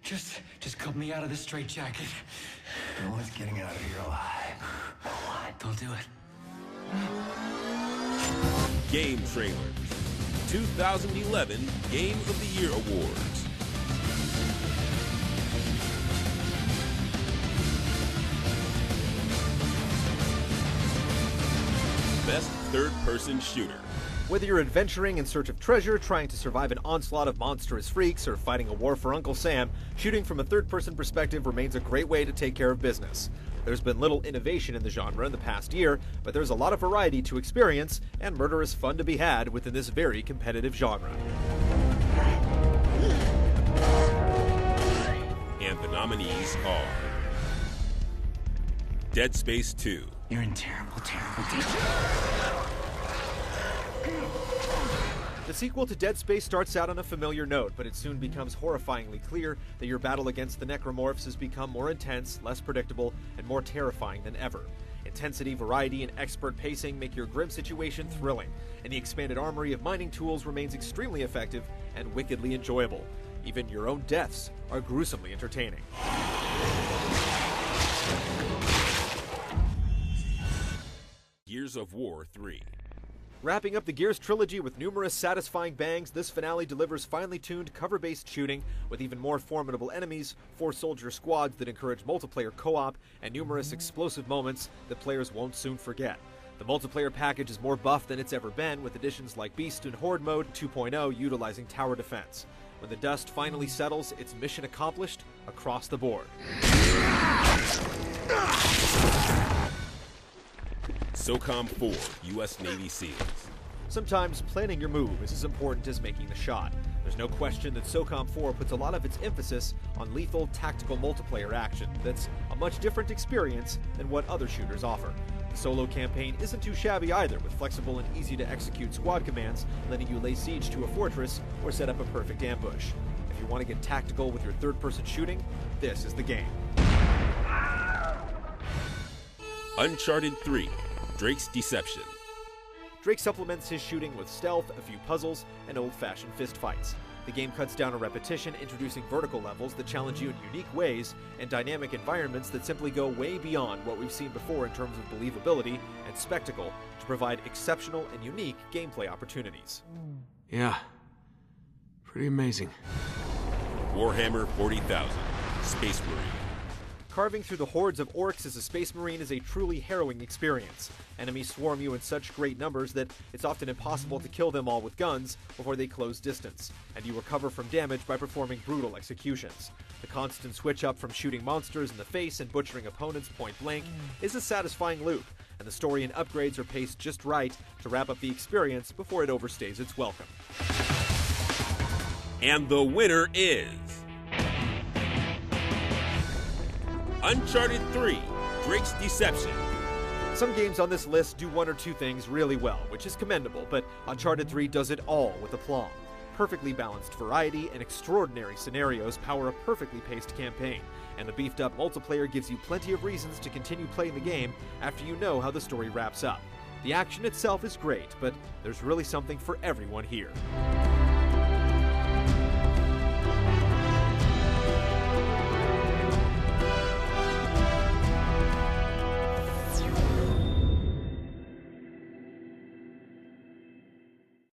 Just cut me out of this straitjacket. No one's getting out of here alive. What? Don't do it. Game Trailers 2011 Game of the Year Awards. Best third-person shooter. Whether you're adventuring in search of treasure, trying to survive an onslaught of monstrous freaks, or fighting a war for Uncle Sam, shooting from a third-person perspective remains a great way to take care of business. There's been little innovation in the genre in the past year, but there's a lot of variety to experience and murderous fun to be had within this very competitive genre. And the nominees are Dead Space 2. You're in terrible danger. The sequel to Dead Space starts out on a familiar note, but it soon becomes horrifyingly clear that your battle against the necromorphs has become more intense, less predictable, and more terrifying than ever. Intensity, variety, and expert pacing make your grim situation thrilling, and the expanded armory of mining tools remains extremely effective and wickedly enjoyable. Even your own deaths are gruesomely entertaining. Gears of War 3. Wrapping up the Gears trilogy with numerous satisfying bangs, this finale delivers finely tuned, cover-based shooting with even more formidable enemies, 4-soldier squads that encourage multiplayer co-op, and numerous explosive moments that players won't soon forget. The multiplayer package is more buff than it's ever been, with additions like Beast and Horde Mode 2.0 utilizing tower defense. When the dust finally settles, it's mission accomplished across the board. SOCOM 4, U.S. Navy SEALs. Sometimes planning your move is as important as making the shot. There's no question that SOCOM 4 puts a lot of its emphasis on lethal, tactical multiplayer action that's a much different experience than what other shooters offer. The solo campaign isn't too shabby either, with flexible and easy-to-execute squad commands letting you lay siege to a fortress or set up a perfect ambush. If you want to get tactical with your third-person shooting, this is the game. Uncharted 3, Drake's Deception. Drake supplements his shooting with stealth, a few puzzles, and old-fashioned fistfights. The game cuts down on repetition, introducing vertical levels that challenge you in unique ways, and dynamic environments that simply go way beyond what we've seen before in terms of believability and spectacle to provide exceptional and unique gameplay opportunities. Yeah, pretty amazing. Warhammer 40,000, Space Marine. Carving through the hordes of orcs as a space marine is a truly harrowing experience. Enemies swarm you in such great numbers that it's often impossible to kill them all with guns before they close distance, and you recover from damage by performing brutal executions. The constant switch up from shooting monsters in the face and butchering opponents point blank is a satisfying loop, and the story and upgrades are paced just right to wrap up the experience before it overstays its welcome. And the winner is Uncharted 3, Drake's Deception. Some games on this list do one or two things really well, which is commendable, but Uncharted 3 does it all with aplomb. Perfectly balanced variety and extraordinary scenarios power a perfectly paced campaign, and the beefed-up multiplayer gives you plenty of reasons to continue playing the game after you know how the story wraps up. The action itself is great, but there's really something for everyone here.